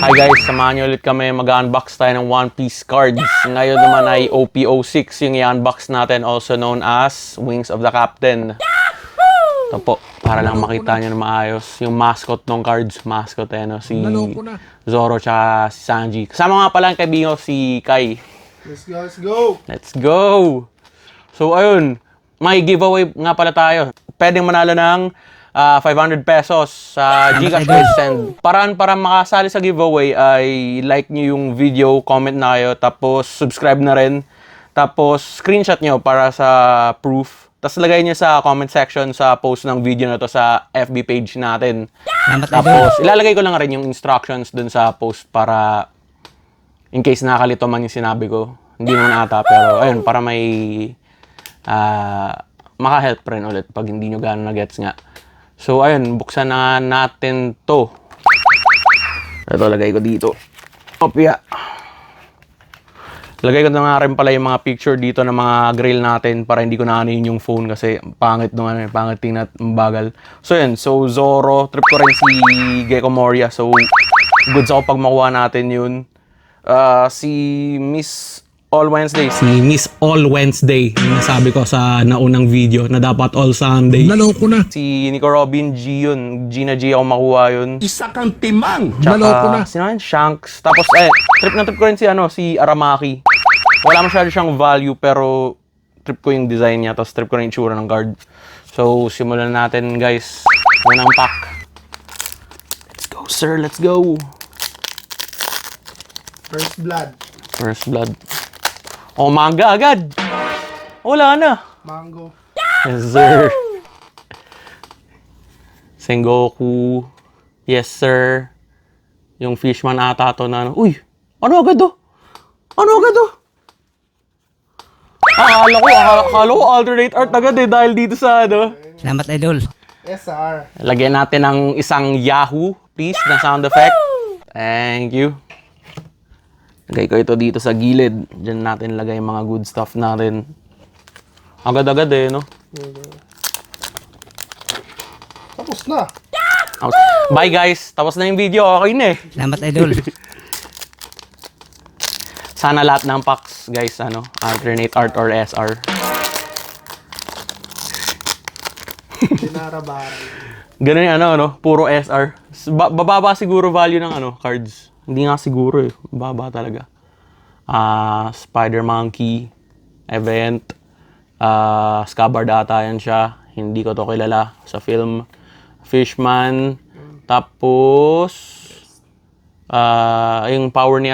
Hi guys, samahan niyo ulit kami mag-unbox tayo ng One Piece cards. Ngayon naman ay OP06 yung i-unbox natin, also known as Wings of the Captain. Ito po, para lang makita niyo na maayos yung mascot ng cards. Mascot no? Si Zoro tsaka si Sanji. Kasama nga pala ang kaibigan ko si Kai. Let's go, let's go! Let's go! So ayun, may giveaway nga pala tayo. Pwedeng manalo ng 500 pesos sa GCash send. Paraan para makasali sa giveaway ay like nyo yung video, comment na kayo, tapos subscribe na rin. Tapos screenshot nyo para sa proof. Tapos lagay nyo sa comment section sa post ng video na to sa FB page natin. Tapos ilalagay ko lang rin yung instructions dun sa post para in case nakakalito man yung sinabi ko. Hindi naman ata, pero ayun, para may maka-help rin ulit pag hindi nyo gano'n na-gets nga. So, ayun, buksan na natin to. Ito, lagay ko dito. Opya. Lagay ko na nga rin pala yung mga picture dito ng mga grill natin para hindi ko naanin yung phone kasi pangit nung pangit tingnan at mabagal. So, yun. So, Zoro. Trip ko rin si Gecko Moria. So, goods ako pag makuha natin yun. Si Miss All Wednesday. Si Miss All Wednesday. Yung nasabi ko sa naunang video na dapat All Sunday. Naloko na! Si Nico Robin G yun. G na G ako makuha yun. Isa kang timang! Naloko na! Sino yun? Shanks. Tapos trip na trip ko rin si Aramaki. Wala masyado siyang value pero trip ko yung design niya. Tapos trip ko rin yung itsura ng guard. So simulan natin guys. Unang pack. Let's go sir, let's go. First blood. First blood. Oh, manga agad. Wala na. Mango. Yes, sir. Sengoku. Yes, sir. Yung Fishman ata to na. Uy! Ano agad to? Ano agad to? Akala ko alternate art agad dahil dito sa Salamat, Idol. SR. Lagyan natin ng isang Yahoo, please, na sound effect. Thank you. Lagay ko ito dito sa gilid. Diyan natin lagay yung mga good stuff natin. Agad-agad no? Tapos na. Bye guys! Tapos na yung video. Okay na Salamat, Idol. Sana lahat ng packs, guys, alternate art or SR. Dinarabaran. Ganun yung puro SR. Bababa siguro value ng cards. Hindi nga siguro Baba talaga. Spider Monkey, Event, Scabbard ata yan siya. Hindi ko to kilala sa film. Fishman, tapos yung power ni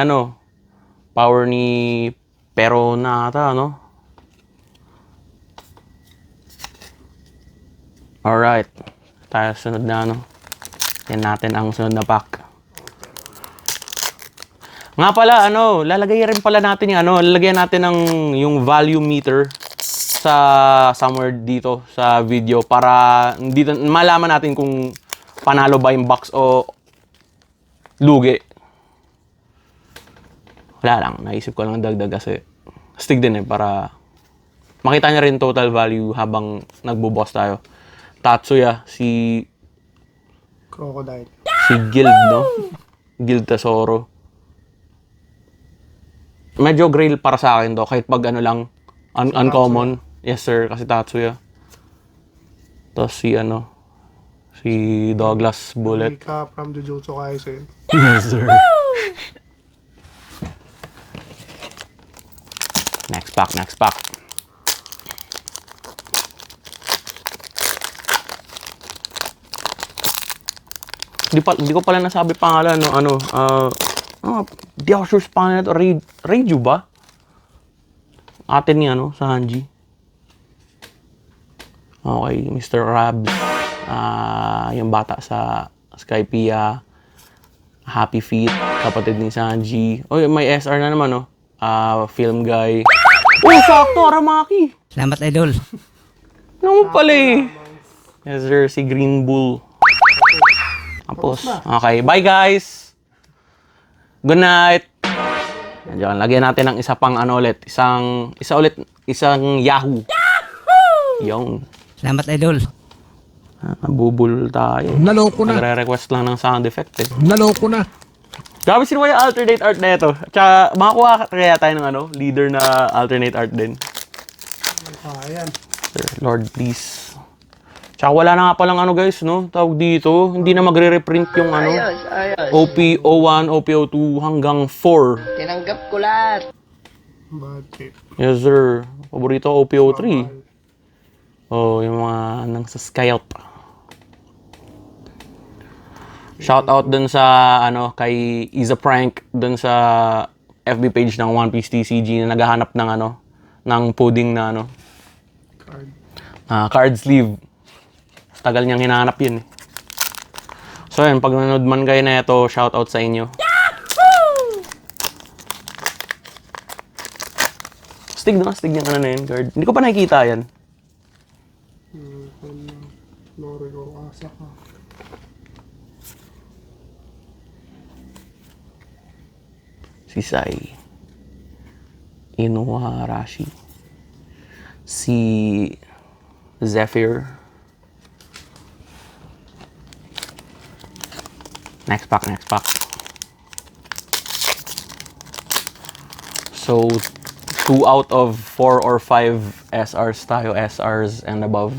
Power ni Perona ata, Alright. Tayo sunod na, Yan natin ang sunod na pack. Nga pala, lalagay rin pala natin yung lalagyan natin ng yung value meter sa somewhere dito sa video para dito malaman natin kung panalo ba yung box o lugi. Wala lang, naisip ko lang dagdag kasi stick din para makita niya rin total value habang nagbo-boss tayo. Tatsuya, si Crocodile. Guild, Guild Tesoro. Medyo grail para sa akin to, kahit pag lang, uncommon. Yes sir, kasi Tatsuya. Tapos si Douglas Bullet. Mika from Jujutsu Kaisen. Yes sir. Next pack. Hindi ko pala nasabi pangalan, di ako sure sa pangalan na to. Reiju ba? Atin ni sa Hanji. Okay, Mr. Rabs. Yung bata sa Skypiea. Happy Feet, kapatid ni Sanji. Oh, may SR na naman, film guy. Oh, sakto, Aramaki. Salamat, Idol. Ano pala Yes sir, si Green Bull. Tapos, okay, bye guys. Good night. Diyan, lagyan natin ng isa pang ulit. Isang Yahoo. Yung. Salamat, Idol. Nabubul tayo. Naloko na. Nagre-request lang ng sound effect Naloko na. Grabe, sino kaya alternate art na ito? Tsaka, makakuha kaya tayo ng ano, leader na alternate art din. Ayan. Sir, Lord, please. Tsaka wala na nga palang ano guys, no? Tawag dito, hindi na magre-reprint yung ano. OP01, OP02 hanggang 4. Tinanggap ko lahat. Budget. Yes, sir. Paborito ko OP03. Oh, yung mga nang sa Scout. Shout out dun sa ano kay Isa Prank dun sa FB page ng One Piece TCG na naghahanap ng ano ng pudding na ano Card. card sleeve. Tagal niyang hinahanap yun. So yun, pag nanood man kayo na ito, shout out sa inyo. Stig yung ano na yun, card. Hindi ko pa nakikita yan. Lori ko asa ka. Si Sai Inuarashi, si Zephyr. Next pack. So 2 out of 4 or 5 SRs tayo, SRs and above.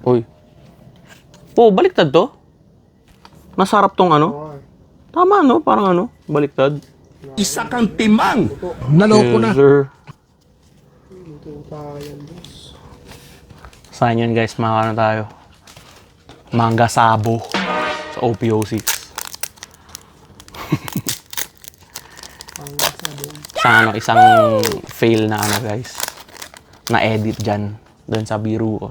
Uy. Oh, baliktad to. Nasarap tong ano. Okay. Tama no, parang ano, baliktad. Isa kang timang. Naloko na. Yes, sir. Ito tayo boss. Saan yun guys, makakano tayo? Manga Sabo sa OPO6. Isang ano, isang fail na ano guys. Na edit dyan. Doon sa biro ko.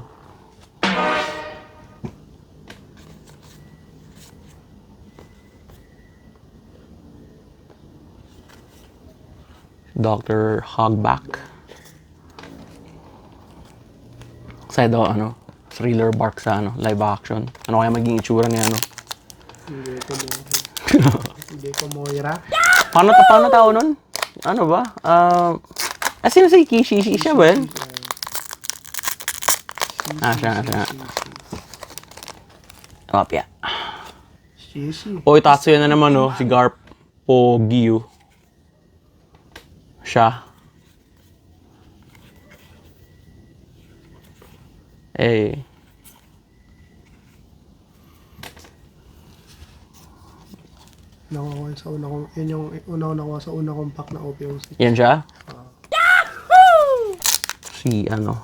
Dr. Hogback. Kasi daw ano, thriller bark sa ano, live action. Ano kaya maging itsura niya ano? Hindi ko Moira. Paano tao nun? Ano ba? Sino si Kishi? Siya ba yun? Siya. Opya. Shishi. Oy, Tatsuya na naman no, si Garp Pogiu. Siya. Eh. Nakuha sa una kong, yun yung una ko nakuha sa una kong pack na OPO6. Yan siya? Si ano?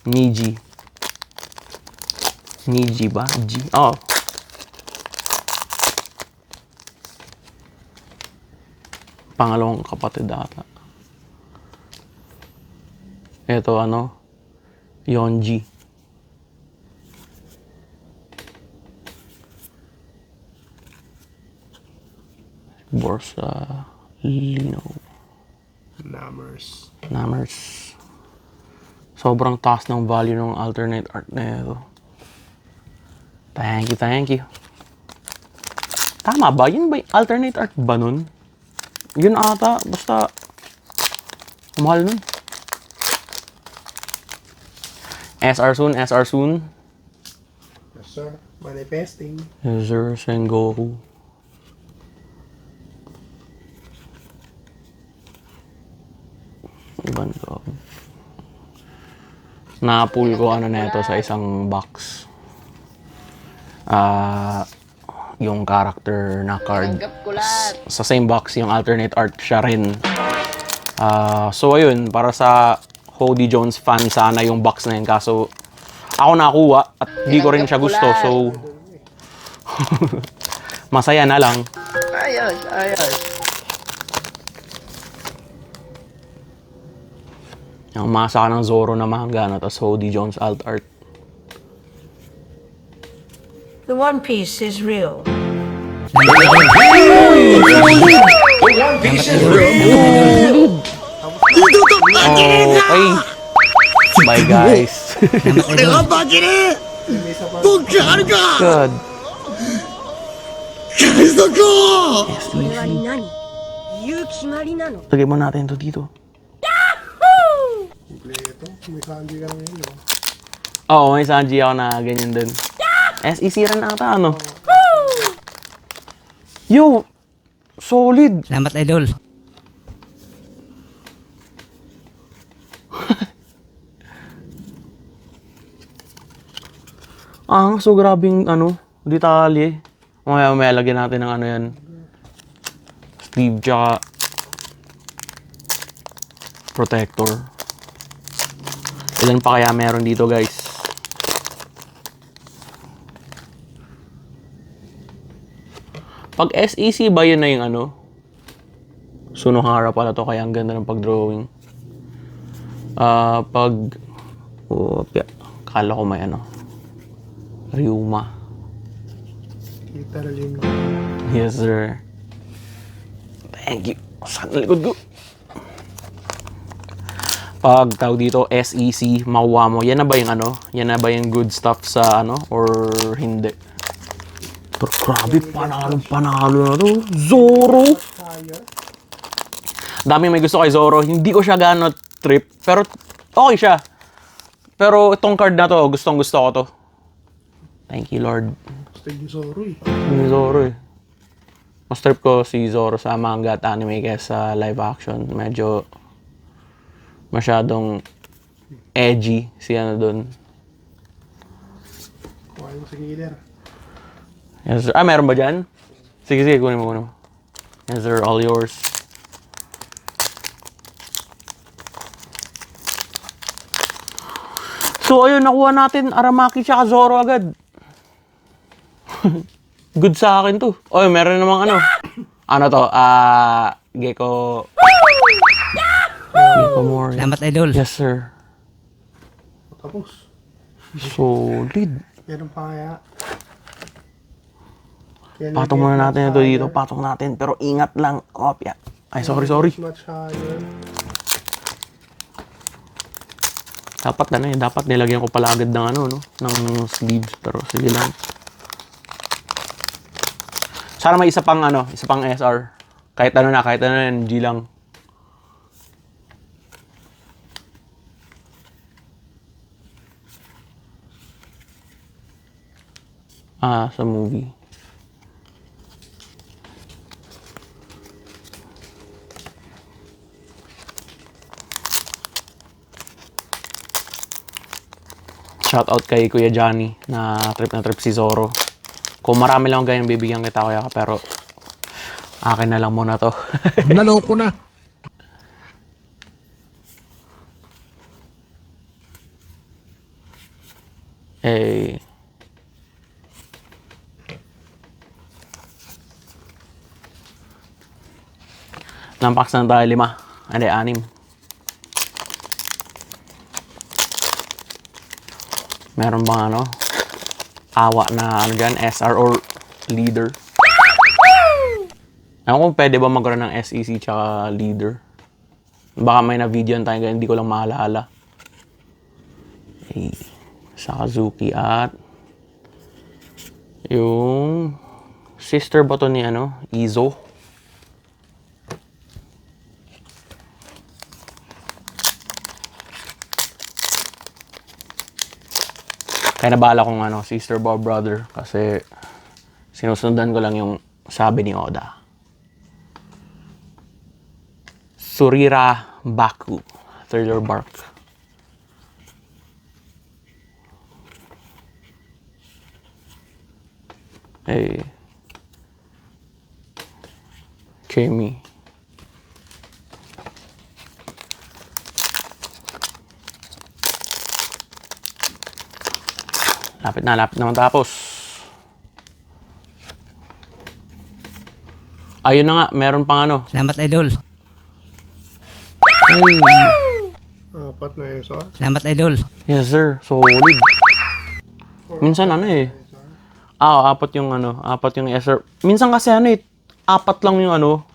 Niji. Niji ba? G? Oh. Pangalawang kapatid ata. Ito ano? Yonji. Borsa Lino. Namers. Sobrang taas ng value ng alternate art na ito. Thank you. Tama ba? Yun ba? Alternate art ba nun? Yun ata. Basta mahal nun. SR soon. Yes sir. Manifesting. Yes sir, Sengoku. Ibang ko. Na-pull ko ano na ito sa isang box. Yung character na card. Tinanggap ko lahat. Sa same box, yung alternate art siya rin. So ayun, para sa Cody Jones fan sana yung box na yun. Kaso ako nakuha at di ko rin siya gusto. So masaya na lang. Ayos. Yung masa ka ng Zoro na manga na tas Cody Jones alt art. The One Piece is real. Okay. Bye guys. God. これは何？言う決まりなの？ Lagay mo natin to dito. Kompleto. May kanji ka lang yun, no? Oo, may Sanji ako na ganyan din. SEC rin ata, ano? Yo! Solid! Salamat, idol. So grabing ano, detalye. May lagyan natin ng ano yan. Sleeve tsaka protector. Ilan pa kaya meron dito, guys? Pag SEC ba yun na yung ano? Sunohara pala to, kaya ang ganda ng pag-drawing. Pag... kala ko may ano. Ryuma. Literally, no? Yes, sir. Thank you. Saan ang likod ko? Pag tawag dito, SEC, makuha mo. Yan na ba yung ano? Yan na ba yung good stuff sa ano? Or hindi? Pero grabe, panalo na to. Zoro! Dami may gusto kay Zoro. Hindi ko siya gano'n trip. Pero okay siya. Pero itong card na to, gustong gusto ko to. Thank you, Lord. Stay yung Zoro, eh. Yung Zoro eh. Mas trip ko si Zoro sa manga at anime kaysa live action. Medyo masyadong edgy si ano dun. Kuhain mo sa killer. Yes, sir. Meron ba dyan? Sige, kunin mo. Yes, sir. All yours. So, ayun. Nakuha natin Aramaki tsaka Zoro agad. Good sa akin to. Oy, meron namang ano. Ano to? Gecko... Gecko more. Salamat, idol. Yes, sir. Tapos, Solid. meron pa kaya. Patong muna natin ito dito. Patong natin. Pero ingat lang. Opya. Ay, sorry. Much higher. Dapat ano eh. Dapat nilagyan ko pala agad ng ano, no? Ng sleeves. Pero sige lang. Sana may isa pang ano. Isa pang SR. Kahit ano yan. G lang. Sa movie. Shoutout kay Kuya Johnny na trip si Zoro. Kung marami lang ganyan, bibigyan kita kuya, pero akin na lang muna to. Naloko na. Eh, Nampaks na tayo 5. Hindi, 6. Meron bang ano? Awa na ano dyan? SR or leader? Ewan kung pwede ba magkaroon ng SEC tsaka leader. Baka may na-video tayo ganyan, hindi ko lang maalala. Sakazuki at yung sister ba to ni ano? Izo. Kaya nabala kong ano, sister ba brother kasi sinusundan ko lang yung sabi ni Oda. Surira Baku, Thriller Bark. Kemi. Lapit naman tapos. Ayun na nga, meron pang ano. Salamat, idol. Apat na SR. Salamat, idol. Yes sir, solid. Minsan ano eh. Apat yung ano, apat yung SR. Minsan kasi ano eh, 4 lang yung ano.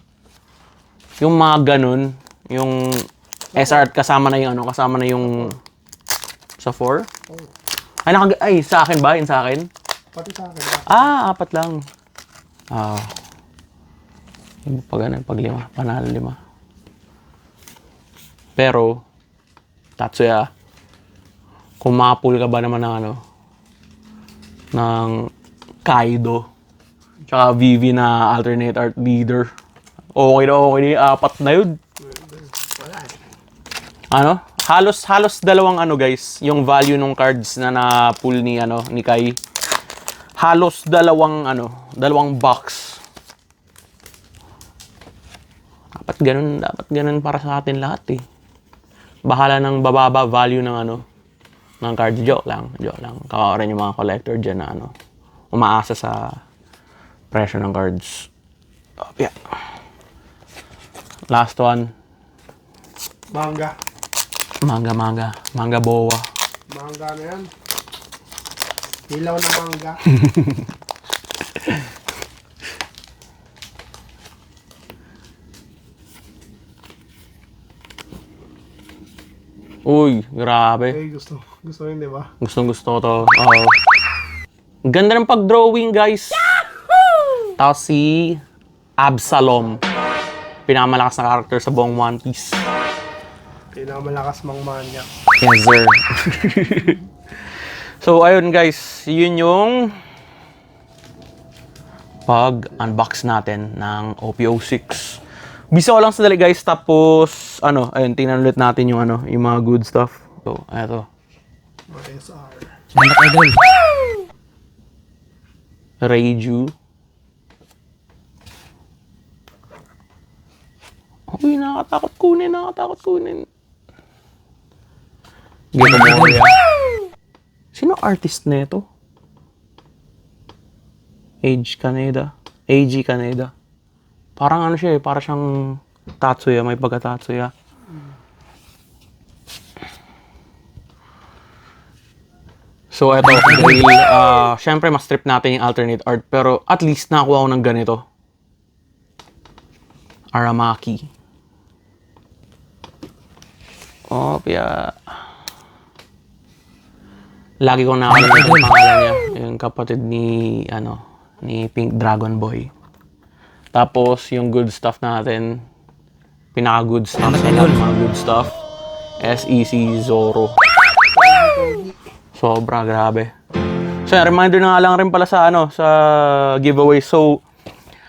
Yung mga ganun, yung SR kasama na yung ano, kasama na yung sa 4. Ay, sa akin ba? Yun sa akin? Pati sa akin. 4 lang. Yung pag ano, pag 5, panalo 5. Pero, Tatsuya, Kung mapul ka ba naman ng ano, ng Kaido, tsaka Vivi na alternate art leader. Okay na yung apat na yun. Ano? Halos dalawang ano guys, yung value ng cards na na-pull ni ano ni Kai. Halos dalawang box. Dapat ganun para sa atin lahat eh. Bahala ng bababa value ng ano ng cards. Joke lang. Kawawa rin yung mga collector dyan na ano, umaasa sa presyo ng cards. Oh, yeah. Last one. Manga. Manga boa. Manga na yan. Hilaw na manga. Uy, grabe. Eh, gusto yun, di ba? Gustong-gusto ko to. Oo. Ganda ng pag-drawing, guys. Tapos si Absalom. Pinakamalakas na character sa buong One Piece. Pinakamalakas mang manya. Yes, sir. So, ayun guys. Yun yung pag-unbox natin ng OPO6. Bisa ko lang sa dali guys. Tapos, ayun, tingnan ulit natin yung yung mga good stuff. So, eto. Mga SR. Salamat, idol. Reiju. Uy, nakakatakot kunin. Gito mo yan. Sino artist nito? AG Kaneda. Parang ano siya eh, parang siyang Tatsuya, may pagka-Tatsuya. So eto, dahil syempre mas trip natin yung alternate art, pero at least nakakuha ko ng ganito. Aramaki. Oh, yeah. Lagi kong nakakalimutan yung pangalan niya. Yung kapatid ni Pink Dragon Boy. Tapos, yung good stuff natin, pinaka-good stuff sa lahat ng mga good stuff, SEC Zoro. Sobra, grabe. So, reminder na nga lang rin pala sa sa giveaway. So,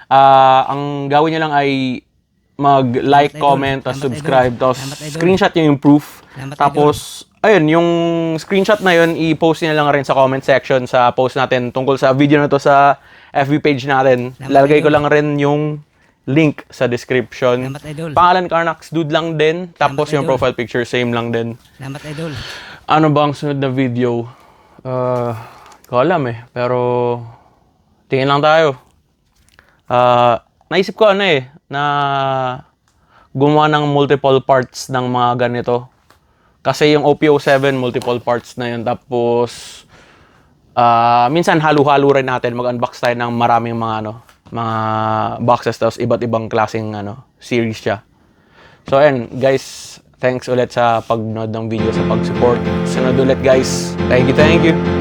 ang gawin niyo lang ay mag-like, comment, tapos subscribe, tapos screenshot niyo yung proof. Tapos, ayun, yung screenshot na yun, i-post niyo lang rin sa comment section sa post natin tungkol sa video na to sa FB page natin. Lalagay ko lang rin yung link sa description. Salamat, idol. Pangalan Carnax Dude lang din. Tapos yung idol. profile picture, same lang din. Salamat, idol. Ano ba ang sunod na video? Ko alam eh. Pero, tingin lang tayo. Naisip ko na gumawa ng multiple parts ng mga ganito. Kasi yung OPO7, multiple parts na yun. Tapos, minsan halo-halo rin natin. Mag-unbox tayo ng maraming mga boxes. Tapos iba't ibang klaseng series siya. So, ayan, guys. Thanks ulit sa pag-nood ng video, sa pag-support. Sunod ulit, guys. Thank you.